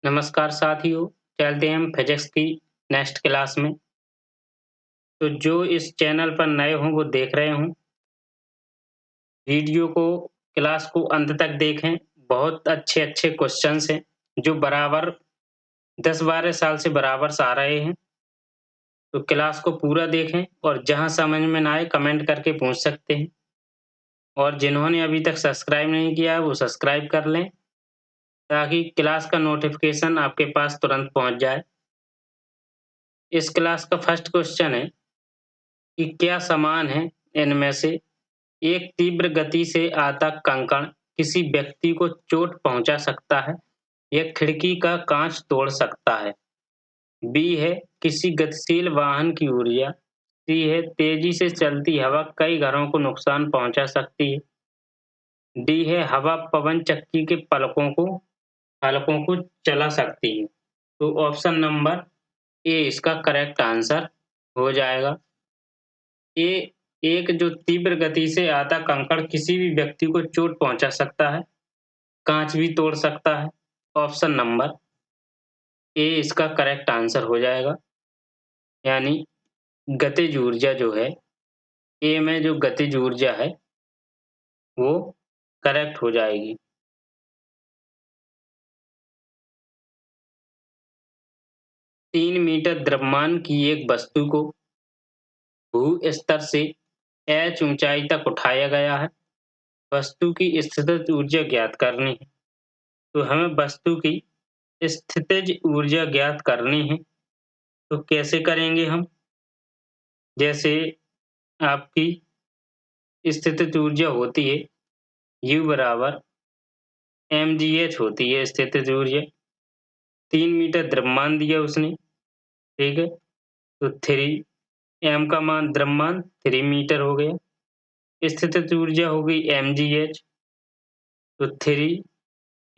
नमस्कार साथियों, चलते हैं हम फिजिक्स की नेक्स्ट क्लास में। तो जो इस चैनल पर नए हों वो देख रहे हों, वीडियो को क्लास को अंत तक देखें। बहुत अच्छे-अच्छे क्वेश्चन्स हैं जो बराबर 10-12 साल से बराबर आ रहे हैं। तो क्लास को पूरा देखें और जहाँ समझ में ना आए कमेंट करके पूछ सकते हैं। और जिन्होंने अभी तक सब्सक्राइब नहीं किया है वो सब्सक्राइब कर लें, ताकि क्लास का नोटिफ़िकेशन आपके पास तुरंत पहुँच जाए। इस क्लास का फर्स्ट क्वेश्चन है कि क्या समान है इनमें से एक तीव्र गति से आता कंकड़ किसी व्यक्ति को चोट पहुंचा सकता है या खिड़की का कांच तोड़ सकता है। बी है किसी गतिशील वाहन की ऊर्जा। सी है तेजी से चलती हवा कई घरों को नुकसान पहुंचा सकती है। डी है हवा पवन चक्की के हलकों को चला सकती है। तो ऑप्शन नंबर ए इसका करेक्ट आंसर हो जाएगा। ए एक जो तीव्र गति से आता कंकड़ किसी भी व्यक्ति को चोट पहुंचा सकता है, कांच भी तोड़ सकता है। ऑप्शन नंबर ए इसका करेक्ट आंसर हो जाएगा। यानी गतिज ऊर्जा जो है, ए में जो गतिज ऊर्जा है वो करेक्ट हो जाएगी। 3 मीटर द्रव्यमान की एक वस्तु को भू स्तर से h ऊंचाई तक उठाया गया है। वस्तु की स्थितिज ऊर्जा ज्ञात करनी है। तो हमें वस्तु की स्थितिज ऊर्जा ज्ञात करनी है। तो कैसे करेंगे हम? जैसे आपकी स्थितिज ऊर्जा होती है U बराबर mgh होती है स्थितिज ऊर्जा। 3 मीटर द्रव्यमान दिया उसने, ठीक है? तो 3 m का मान द्रव्यमान 3 मीटर हो गया। स्थितिज ऊर्जा हो गई mgh, तो 3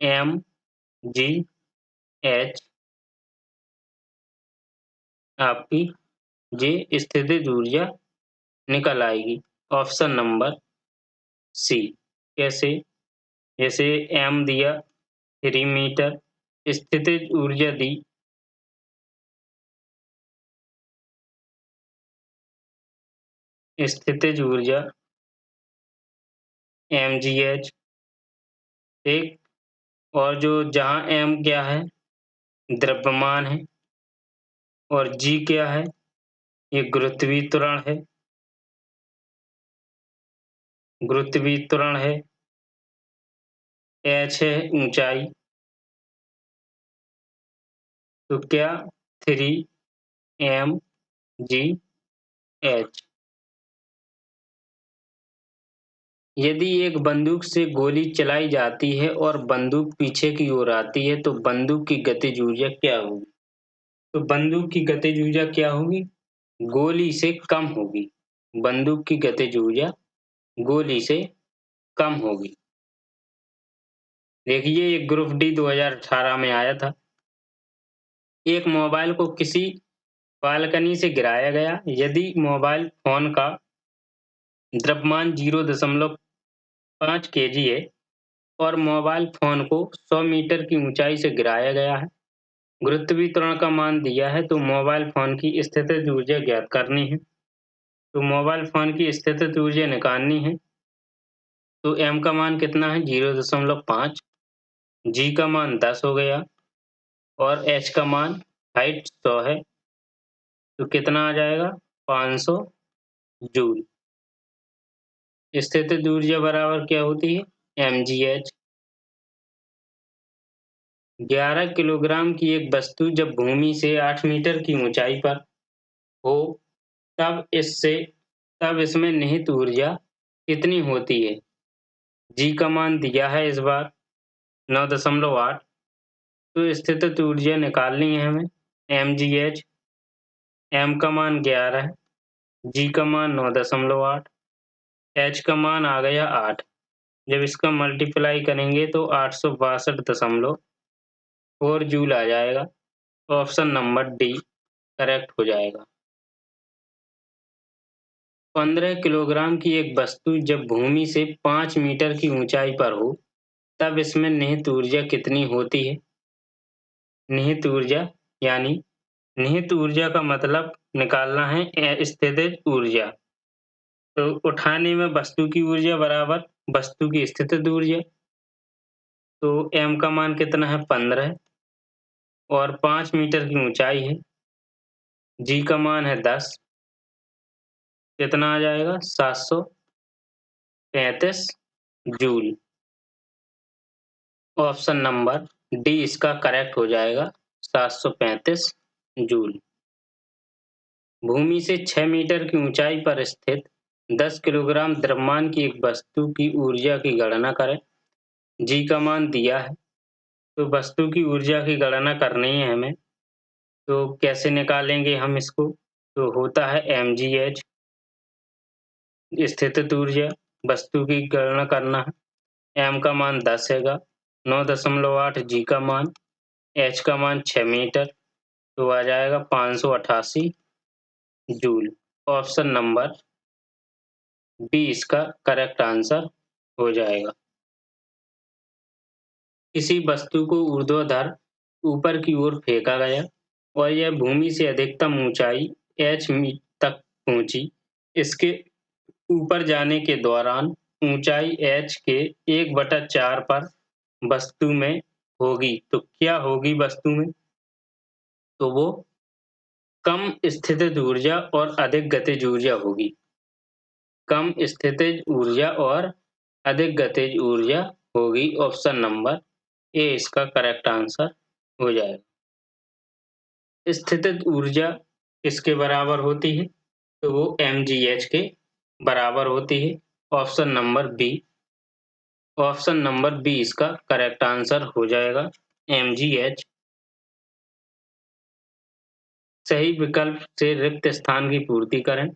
mgh आपकी ये स्थितिज ऊर्जा निकल आएगी। Option number C. कैसे? जैसे m दिया 3 मीटर, स्थितिज ऊर्जा दी स्थितिज ऊर्जा mgh, ठीक? और जो जहाँ m क्या है? द्रव्यमान है और g क्या है? ये गुरुत्वीय त्वरण है। गुरुत्वीय त्वरण है। h है ऊंचाई। तो क्या 3 mgh। यदि एक बंदूक से गोली चलाई जाती है और बंदूक पीछे की ओर आती है तो बंदूक की गतिज ऊर्जा क्या होगी? तो बंदूक की गतिज ऊर्जा क्या होगी? गोली से कम होगी। बंदूक की गतिज ऊर्जा गोली से कम होगी। देखिए ये ग्रुप डी 2018 में आया था। एक मोबाइल को किसी बालकनी से गिराया गया। यदि मोबाइल फोन का द्रव्यमान 0.5 केजी है और मोबाइल फोन को 100 मीटर की ऊंचाई से गिराया गया है। गुरुत्वीय त्वरण का मान दिया है तो मोबाइल फोन की स्थितिज ऊर्जा ज्ञात करनी है। तो मोबाइल फोन की स्थितिज ऊर्जा निकालनी है। तो m का मान कितना है? 0.5, g का मान 10 हो गया और h का मान हाइट 100 है। तो कितना आ जाएगा? 500 जूल। स्थितिज ऊर्जा बराबर क्या होती है? mgh। 11 किलोग्राम की एक वस्तु जब भूमि से 8 मीटर की ऊंचाई पर हो तब इसमें निहित ऊर्जा कितनी होती है? जी का मान दिया है इस बार 9.8। तो स्थितिज ऊर्जा निकालनी है हमें। mgh, m का मान 11, g का मान 9.8, h का मान आ गया 8। जब इसका मल्टीप्लाई करेंगे तो 862.4 जूल आ जाएगा। ऑप्शन नंबर डी करेक्ट हो जाएगा। 15 किलोग्राम की एक वस्तु जब भूमि से 5 मीटर की ऊंचाई पर हो तब इसमें निहित ऊर्जा कितनी होती है? निहित ऊर्जा यानी निहित ऊर्जा का मतलब निकालना है स्थितिज ऊर्जा। तो उठाने में वस्तु की ऊर्जा बराबर वस्तु की स्थितिज ऊर्जा। तो m का मान कितना है 15 और 5 मीटर की ऊंचाई है। g का मान है 10। कितना आ जाएगा 735 जूल। ऑप्शन नंबर डी इसका करेक्ट हो जाएगा 735 जूल। भूमि से 6 मीटर की ऊंचाई पर स्थित 10 किलोग्राम द्रव्यमान की एक वस्तु की ऊर्जा की गणना करें। जी का मान दिया है, तो वस्तु की ऊर्जा की गणना करनी है हमें। तो कैसे निकालेंगे हम इसको? तो होता है mgh स्थितिज ऊर्जा, वस्तु की गणना करना है। m का मान 10 हैगा, 9.8 जी का मान, h का मान 6 मीटर, तो आ जाएगा 588 जूल। ऑप्शन नंबर बी इसका करेक्ट आंसर हो जाएगा। किसी वस्तु को ऊर्ध्वाधर ऊपर की ओर फेंका गया और यह भूमि से अधिकतम ऊंचाई h तक पहुंची। इसके ऊपर जाने के दौरान ऊंचाई h के 1/4 पर वस्तु में होगी। तो क्या होगी वस्तु में? तो वो कम स्थितिज ऊर्जा और अधिक गतिज ऊर्जा होगी। कम स्थितिज ऊर्जा और अधिक गतिज ऊर्जा होगी। ऑप्शन नंबर ए इसका करेक्ट आंसर हो जाएगा। स्थितिज ऊर्जा किसके बराबर होती है? तो वो mgh के बराबर होती है। Option number B. Option number B इसका करेक्ट आंसर हो जाएगा mgh। सही विकल्प से रिक्त स्थान की पूर्ति करें।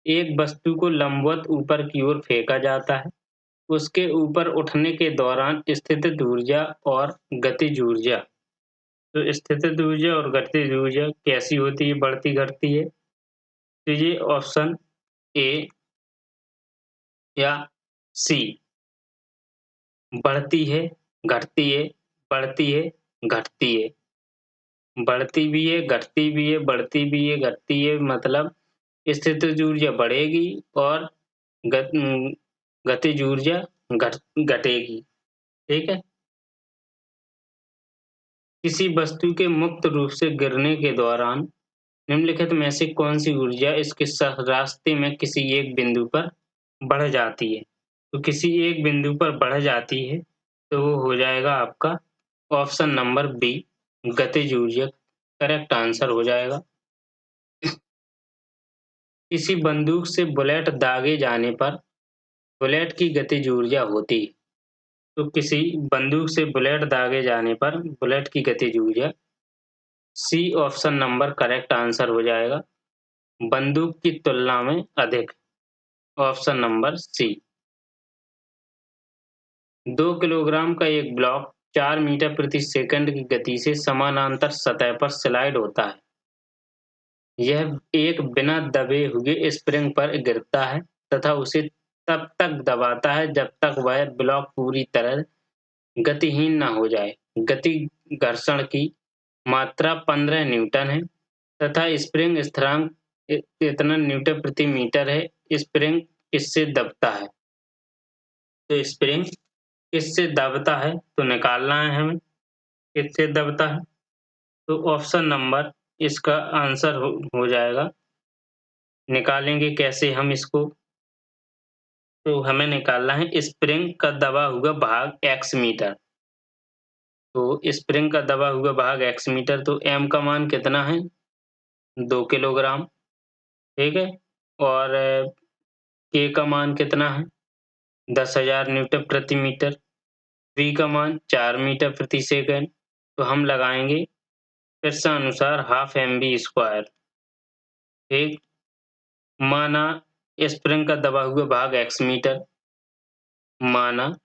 एक वस्तु को लंबवत ऊपर की ओर फेंका जाता है। उसके ऊपर उठने के दौरान स्थितिज ऊर्जा और गतिज ऊर्जा। तो स्थितिज ऊर्जा और गतिज ऊर्जा कैसी होती है, बढ़ती घटती है? तो ये ऑप्शन ए या सी, बढ़ती है, घटती है, बढ़ती है, घटती है। बढ़ती भी है, घटती भी है, बढ़ती भी है, घटती है, मतलब स्थितिज ऊर्जा बढ़ेगी और गत गतिज ऊर्जा घटेगी। ठीक है? किसी वस्तु के मुक्त रूप से गिरने के दौरान निम्नलिखित में से कौन सी ऊर्जा इसके रास्ते में किसी एक बिंदु पर बढ़ जाती है? तो किसी एक बिंदु पर बढ़ जाती है, तो वो हो जाएगा आपका ऑप्शन नंबर बी, गतिज ऊर्जा करेक्ट आंसर हो जाएगा। किसी बंदूक से बुलेट दागे जाने पर बुलेट की गतिज ऊर्जा होती है। तो किसी बंदूक से बुलेट दागे जाने पर बुलेट की गतिज ऊर्जा C option number correct answer हो जाएगा, बंदूक की तुलना में अधिक। ऑप्शन नंबर सी। 2 किलोग्राम का एक ब्लॉक 4 मीटर प्रति सेकंड की गति से समानांतर सतह पर स्लाइड होता है। यह एक बिना दबे हुए स्प्रिंग पर गिरता है तथा उसे तब तक दबाता है जब तक वह ब्लॉक पूरी तरह गतिहीन न हो जाए। गति घर्षण की मात्रा 15 न्यूटन है तथा स्प्रिंग स्थिरांक इतना न्यूटन प्रति मीटर है। स्प्रिंग किससे दबता है? तो स्प्रिंग किससे दबता है तो निकालना है हमें, किससे दबता है। तो ऑप्शन नंबर इसका आंसर हो जाएगा। निकालेंगे कैसे हम इसको? तो हमें निकालना है स्प्रिंग का दबा हुआ भाग x मीटर। तो स्प्रिंग का दबा हुआ भाग x मीटर, तो m का मान कितना है 2 किलोग्राम। ठीक है? और k का मान कितना है 10,000 न्यूटन प्रति मीटर। v का मान 4 मीटर प्रति सेकंड। तो हम लगाएंगे अनुसार हाफ mv स्क्वायर। ठीक? माना स्प्रिंग का दबा हुआ भाग x मीटर, माना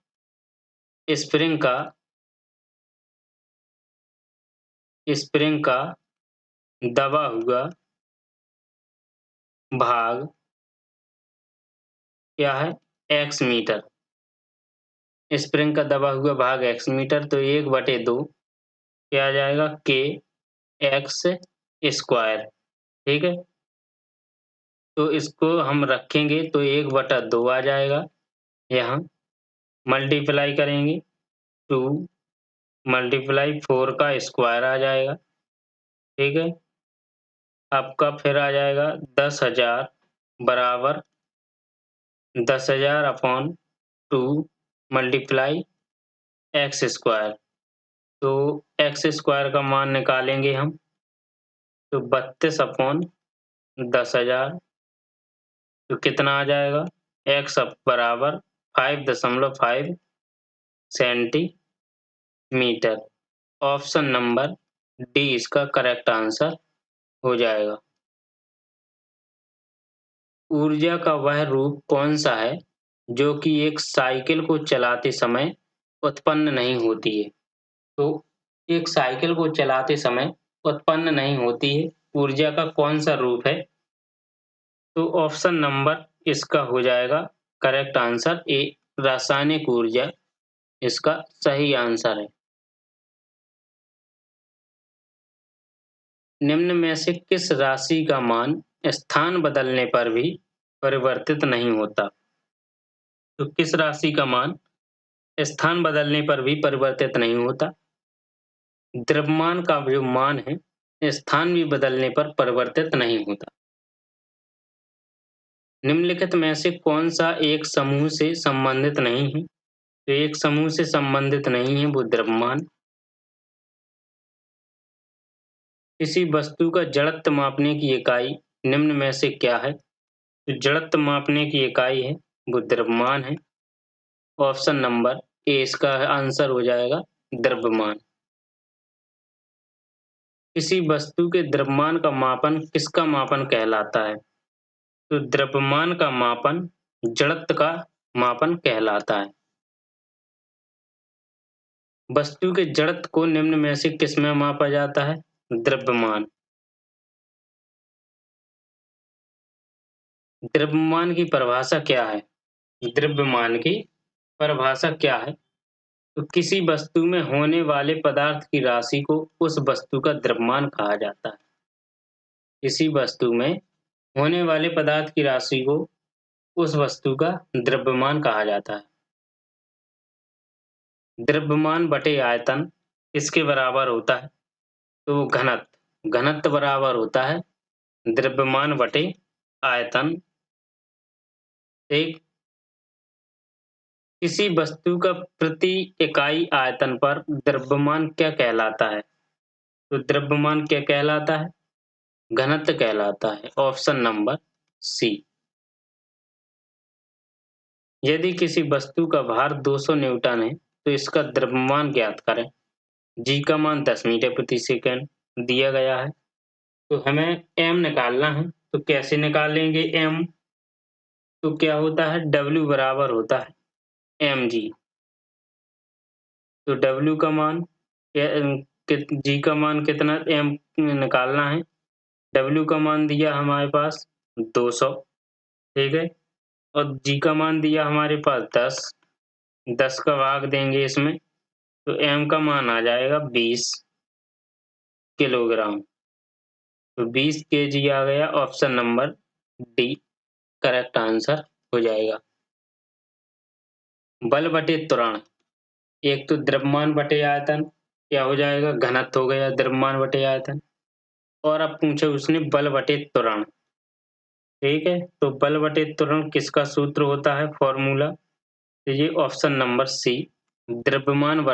स्प्रिंग का दबा हुआ भाग क्या है x मीटर। स्प्रिंग का दबा हुआ भाग x मीटर, तो 1/2 क्या आ जाएगा के एक्स स्क्वायर। ठीक है, तो इसको हम रखेंगे तो 1/2 आ जाएगा। यहाँ मल्टीप्लाई करेंगे 2 मल्टीप्लाई 4 का स्क्वायर आ जाएगा। ठीक है, आपका फिर आ जाएगा 10,000 बराबर 10,000 अपॉन 2 मल्टीप्लाई एक्स स्क्वायर। तो एक्स स्क्वायर का मान निकालेंगे हम, तो 32 अपॉन 10,000, तो कितना आ जाएगा एक्स बराबर 5.5 सेंटीमीटर। ऑप्शन नंबर डी इसका करेक्ट आंसर हो जाएगा। ऊर्जा का वह रूप कौन सा है जो कि एक साइकिल को चलाते समय उत्पन्न नहीं होती है? तो एक साइकिल को चलाते समय उत्पन्न नहीं होती है, ऊर्जा का कौन सा रूप है? तो ऑप्शन नंबर इसका हो जाएगा करेक्ट आंसर ए, रासायनिक ऊर्जा इसका सही आंसर है। निम्न में से किस राशि का मान स्थान बदलने पर भी परिवर्तित नहीं होता? तो किस राशि का मान स्थान बदलने पर भी परिवर्तित नहीं होता? द्रव्यमान का जो मान है स्थान भी बदलने पर परिवर्तित नहीं होता। निम्नलिखित में से कौन सा एक समूह से संबंधित नहीं है? तो एक समूह से संबंधित नहीं है वो द्रव्यमान। किसी वस्तु का जड़त्व मापने की इकाई निम्न में से क्या है? तो जड़त्व मापने की इकाई है वो द्रव्यमान है। ऑप्शन नंबर ए इसका आंसर हो जाएगा द्रव्यमान। किसी वस्तु के द्रव्यमान का मापन किसका मापन कहलाता है? तो द्रव्यमान का मापन जड़त्व का मापन कहलाता है। वस्तु के जड़त्व को निम्न में से किसमें मापा जाता है? द्रव्यमान। द्रव्यमान की परिभाषा क्या है? द्रव्यमान की परिभाषा क्या है? तो किसी वस्तु में होने वाले पदार्थ की राशि को उस वस्तु का द्रव्यमान कहा जाता है। किसी वस्तु में होने वाले पदार्थ की राशि को उस वस्तु का द्रव्यमान कहा जाता है। द्रव्यमान बटे आयतन किसके बराबर होता है? तो घनत्व। घनत्व बराबर होता है द्रव्यमान बटे आयतन। एक किसी वस्तु का प्रति इकाई आयतन पर द्रव्यमान क्या कहलाता है? तो द्रव्यमान क्या कहलाता है? घनत्व कहलाता है। Option number C. यदि किसी वस्तु का भार 200 न्यूटन है तो इसका द्रव्यमान ज्ञात करें। जी का मान 10 मीटर प्रति सेकंड दिया गया है, तो हमें एम निकालना है। तो कैसे निकालेंगे एम? तो क्या होता है डब्ल्यू बराबर होता है एम जी। तो डब्ल्यू का मान जी का मान कितना एम निकालना है। डब्ल्यू का मान दिया हमारे पास 200। ठीक है, और जी का मान दिया हमारे पास 10। 10 का भाग देंगे इसमें तो एम का मान आ जाएगा 20 किलोग्राम। तो 20 केजी आ गया। Option number D correct answer हो जाएगा। बल बटे त्वरण, एक तो द्रव्यमान बटे आयतन क्या हो जाएगा घनत्व हो गया द्रव्यमान बटे आयतन, और अब पूछे उसने बल बटे त्वरण। ठीक है, तो बल बटे त्वरण किसका सूत्र होता है फॉर्मूला? तो ये ऑप्शन नंबर सी, द्रव्यमान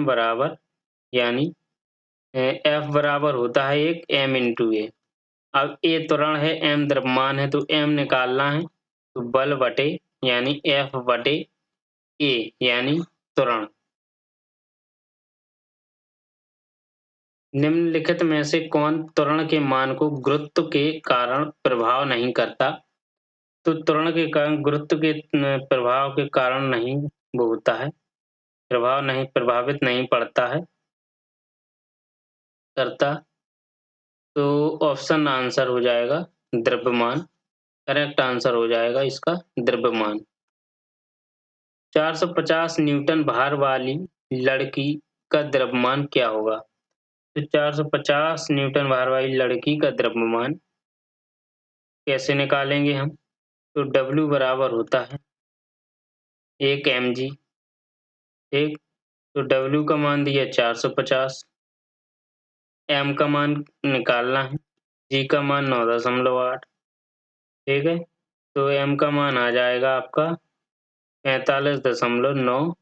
बराबर यानी एफ बराबर होता है एक एम इंटू ए। अब ए त्वरण है एम द्रव्यमान है तो एम निकालना है, तो बल बटे यानी एफ बटे ए यानी त्वरण। निम्नलिखित में से कौन त्वरण के मान को गुरुत्व के कारण प्रभाव नहीं करता? तो त्वरण के कारण गुरुत्व के प्रभाव के कारण नहीं वो होता है, प्रभावित नहीं पड़ता है करता। तो ऑप्शन आंसर हो जाएगा द्रव्यमान। करेक्ट आंसर हो जाएगा इसका द्रव्यमान। 450 न्यूटन भार वाली लड़की का द्रव्यमान क्या होगा? तो 450 न्यूटन भार वाली लड़की का द्रव्यमान कैसे निकालेंगे हम? तो W बराबर होता है 1 mg, ठीक? तो W का मान दिया 450, m का मान निकालना है, g का मान 9.8, ठीक है? तो m का मान आ जाएगा आपका 45.9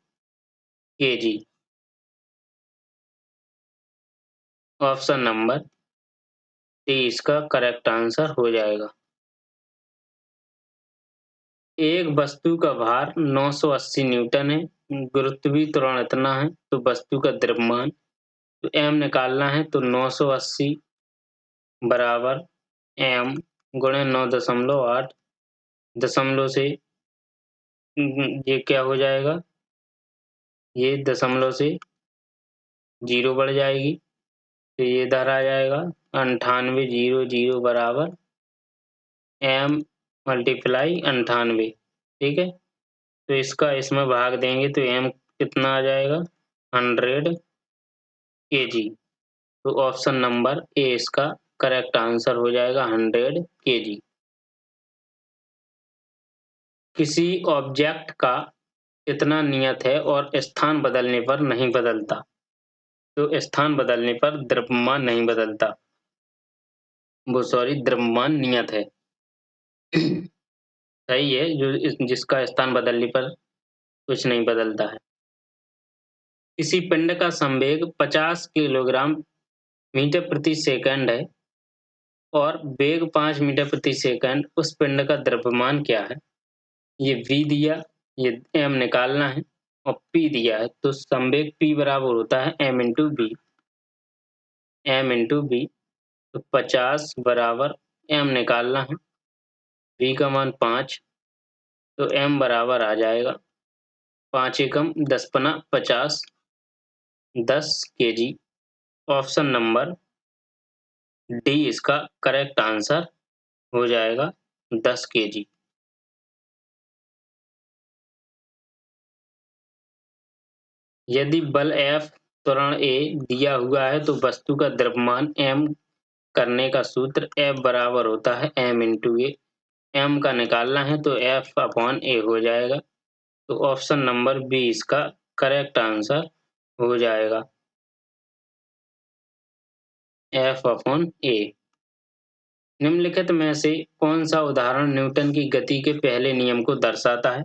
kg। ऑप्शन नंबर डी इसका करेक्ट आंसर हो जाएगा। एक वस्तु का भार 980 न्यूटन है, गुरुत्वीय त्वरण इतना है, तो वस्तु का द्रव्यमान तो m निकालना है, तो 980 बराबर m गुणे 9.8 दशमलव से ये क्या हो जाएगा? ये दशमलव से 0 बढ़ जाएगी, तो ये इधर आ जाएगा 9800 बराबर m मल्टीप्लाई 98, ठीक है? तो इसका इसमें भाग देंगे तो m कितना आ जाएगा? 100 kg। तो ऑप्शन नंबर ए इसका करेक्ट आंसर हो जाएगा 100 kg। किसी ऑब्जेक्ट का कितना नियत है और स्थान बदलने पर नहीं बदलता? तो स्थान बदलने पर द्रव्यमान नहीं बदलता, वो सॉरी द्रव्यमान नियत है। सही है, जिसका स्थान बदलने पर कुछ नहीं बदलता है। किसी पिंड का संवेग 50 किलोग्राम मीटर प्रति सेकंड है और वेग 5 मीटर प्रति सेकंड, उस पिंड का द्रव्यमान क्या है? ये v दिया, ये m निकालना है और p दिया है, तो संवेग p बराबर होता है m इंटू बी। तो 50 बराबर m निकालना है, v का मान 5, तो m बराबर आ जाएगा 5 एकम 10 पना 50, 10 kg। ऑप्शन नंबर डी इसका करेक्ट आंसर हो जाएगा 10 kg। यदि बल F त्वरण A दिया हुआ है तो वस्तु का द्रव्यमान m करने का सूत्र F बराबर होता है m इंटू ए। m का निकालना है तो F अपॉन A हो जाएगा, तो ऑप्शन नंबर बी इसका करेक्ट आंसर हो जाएगा, F अपॉन A। निम्नलिखित में से कौन सा उदाहरण न्यूटन की गति के पहले नियम को दर्शाता है?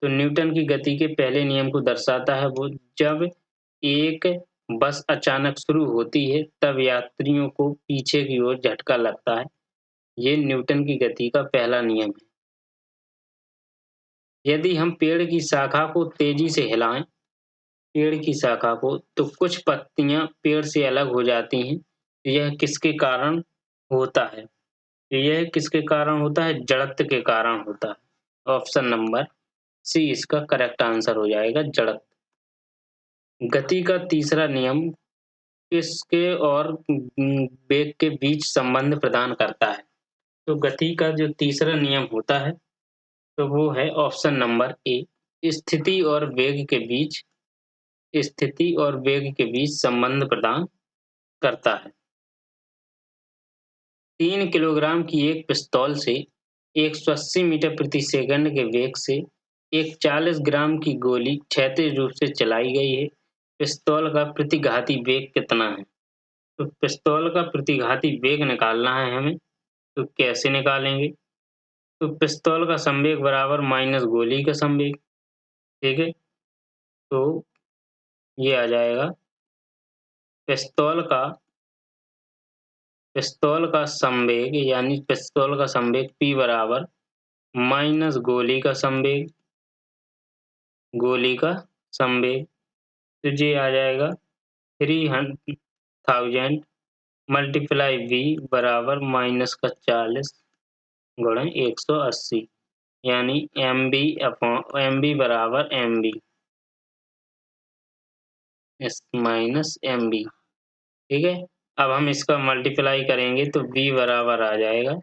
तो न्यूटन की गति के पहले नियम को दर्शाता है वो जब एक बस अचानक शुरू होती है तब यात्रियों को पीछे की ओर झटका लगता है। ये न्यूटन की गति का पहला नियम है। यदि हम पेड़ की शाखा को तेजी से हिलाएं, पेड़ की शाखा को, तो कुछ पत्तियां पेड़ से अलग हो जाती हैं। यह किसके कारण होता है? यह किसके कारण होता है? जड़त्व के कारण होता है। ऑप्शन नंबर सी इसका करेक्ट आंसर हो जाएगा, जड़त्व। गति का तीसरा नियम किसके और वेग के बीच संबंध प्रदान करता है? तो गति का जो तीसरा नियम होता है तो वो है ऑप्शन नंबर ए, स्थिति और वेग के बीच संबंध प्रदान करता है। 3 किलोग्राम की एक पिस्तौल से 180 मीटर प्रति सेकंड के वेग से एक 40 ग्राम की गोली क्षैतिज रूप से चलाई गई है। पिस्तौल का प्रतिघाती वेग कितना है? तो पिस्तौल का प्रतिघाती वेग निकालना है हमें, तो कैसे निकालेंगे? तो पिस्तौल का संवेग बराबर माइनस गोली का संवेग, ठीक है? तो ये आ जाएगा पिस्तौल का संवेग, यानी पिस्तौल का संवेग P बराबर माइनस गोली का संवेग, तो ये आ जाएगा 300,000 मल्टीप्लाई V बराबर माइनस का 40 गुणे 180, यानी MB बराबर MB माइनस MB, ठीक है? अब हम इसका मल्टीप्लाई करेंगे तो V बराबर आ जाएगा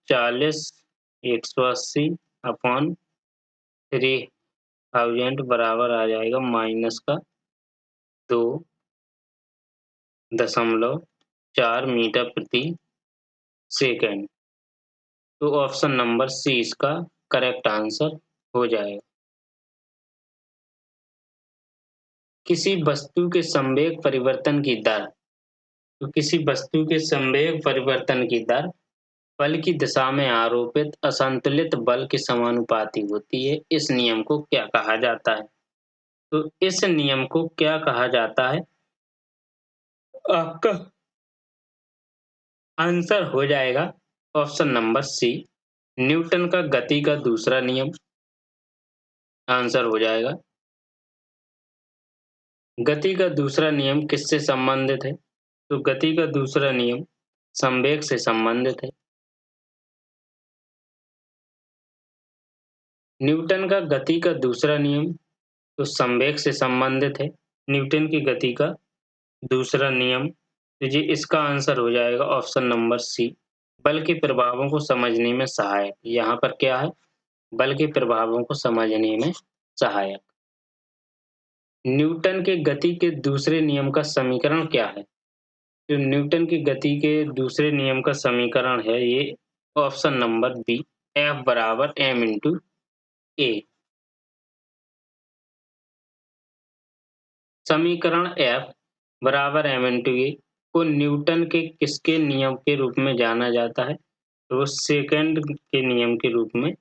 40 180 अपॉन 3 1000 बराबर आ जाएगा -2.4 मीटर प्रति सेकंड। तो ऑप्शन नंबर सी इसका करेक्ट आंसर हो जाएगा। किसी वस्तु के संवेग परिवर्तन की दर, तो किसी वस्तु के संवेग परिवर्तन की दर बल की दिशा में आरोपित असंतुलित बल के समानुपाती होती है। इस नियम को क्या कहा जाता है? तो इस नियम को क्या कहा जाता है? आपका आंसर हो जाएगा ऑप्शन नंबर सी, न्यूटन का गति का दूसरा नियम। आंसर हो जाएगा। गति का दूसरा नियम किससे संबंधित है? तो गति का दूसरा नियम संवेग से संबंधित है। न्यूटन का गति का दूसरा नियम तो संवेग से संबंधित है। न्यूटन की गति का दूसरा नियम, तो जी इसका आंसर हो जाएगा ऑप्शन नंबर सी, बल के प्रभावों को समझने में सहायक। यहाँ पर क्या है? बल के प्रभावों को समझने में सहायक। न्यूटन के गति के दूसरे नियम का समीकरण क्या है? तो न्यूटन की गति के दूसरे नियम का समीकरण है ये ऑप्शन नंबर बी, F बराबर m इंटू ए। समीकरण F बराबर m इंटू ए को न्यूटन के किसके नियम के रूप में जाना जाता है? तो वो सेकंड के नियम के रूप में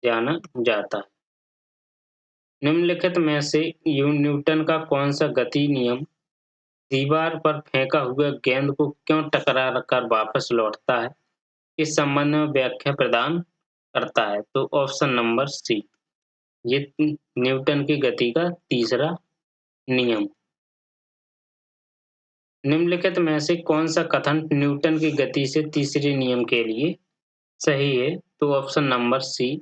जाना जाता है। निम्नलिखित में से न्यूटन का कौन सा गति नियम दीवार पर फेंका हुआ गेंद को क्यों टकरा कर वापस लौटता है, इस संबंध में व्याख्या प्रदान करता है? तो ऑप्शन नंबर सी, ये न्यूटन की गति का तीसरा नियम। निम्नलिखित में से कौन सा कथन न्यूटन की गति से तीसरे नियम के लिए सही है? तो ऑप्शन नंबर सी,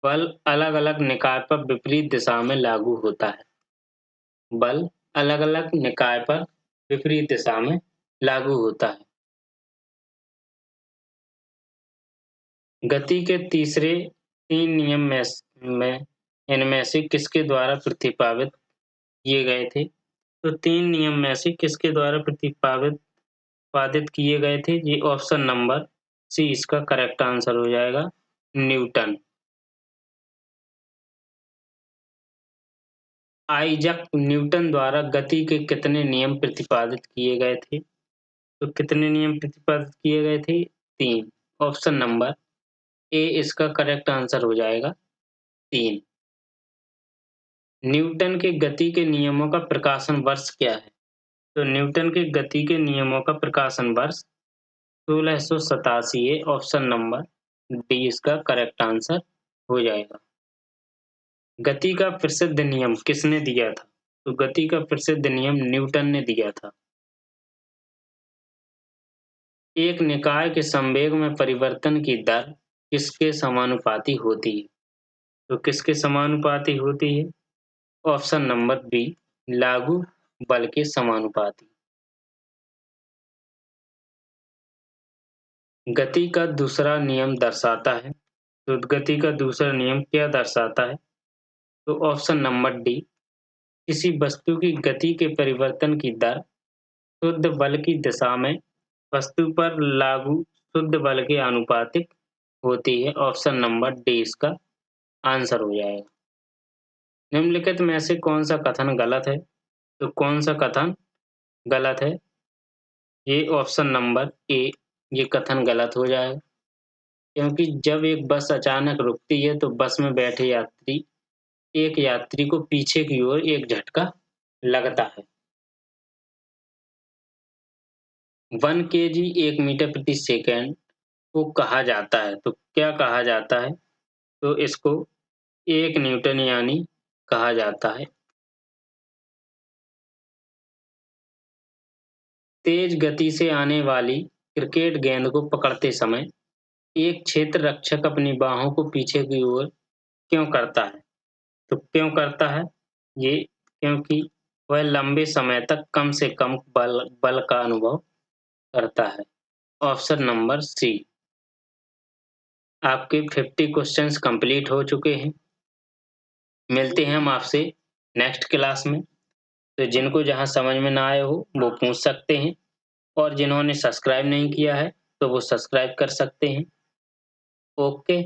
बल अलग-अलग निकाय पर विपरीत दिशा में लागू होता है। बल अलग-अलग निकाय पर विपरीत दिशा में लागू होता है। गति के तीसरे 3 नियम में इनमें से किसके द्वारा प्रतिपादित किए गए थे? तो 3 नियम में से किसके द्वारा प्रतिपादित किए गए थे? ये ऑप्शन नंबर सी इसका करेक्ट आंसर हो जाएगा, न्यूटन। आइजैक न्यूटन द्वारा गति के कितने नियम प्रतिपादित किए गए थे? तो कितने नियम प्रतिपादित किए गए थे? 3। ऑप्शन नंबर ए इसका करेक्ट आंसर हो जाएगा 3। न्यूटन के गति के नियमों का प्रकाशन वर्ष क्या है? तो न्यूटन के गति के नियमों का प्रकाशन वर्ष 1687 है। ऑप्शन नंबर डी इसका करेक्ट आंसर हो जाएगा। गति का प्रसिद्ध नियम किसने दिया था? तो गति का प्रसिद्ध नियम न्यूटन ने दिया था। एक निकाय के संवेग में परिवर्तन की दर किसके समानुपाती होती है? तो किसके समानुपाती होती है? ऑप्शन नंबर बी, लागू बल के समानुपाती। गति का दूसरा नियम दर्शाता है, तो गति का दूसरा नियम क्या दर्शाता है? तो ऑप्शन नंबर डी, किसी वस्तु की गति के परिवर्तन की दर शुद्ध बल की दिशा में वस्तु पर लागू शुद्ध बल के आनुपातिक होती है। ऑप्शन नंबर डी इसका आंसर हो जाएगा। निम्नलिखित में से कौन सा कथन गलत है? तो कौन सा कथन गलत है? ये ऑप्शन नंबर ए, ये कथन गलत हो जाएगा, क्योंकि जब एक बस अचानक रुकती है तो बस में बैठे एक यात्री को पीछे की ओर एक झटका लगता है। 1 kg 1 मीटर प्रति सेकंड को कहा जाता है, तो क्या कहा जाता है? तो इसको 1 न्यूटन यानी कहा जाता है। तेज गति से आने वाली क्रिकेट गेंद को पकड़ते समय एक क्षेत्र रक्षक अपनी बाहों को पीछे की ओर क्यों करता है? तो क्यों करता है? ये क्योंकि वह लंबे समय तक कम से कम बल का अनुभव करता है। Option number C. आपके 50 क्वेश्चंस कंप्लीट हो चुके हैं। मिलते हैं हम आपसे नेक्स्ट क्लास में। तो जिनको जहाँ समझ में ना आए हो वो पूछ सकते हैं और जिन्होंने सब्सक्राइब नहीं किया है तो वो सब्सक्राइब कर सकते हैं। ओके।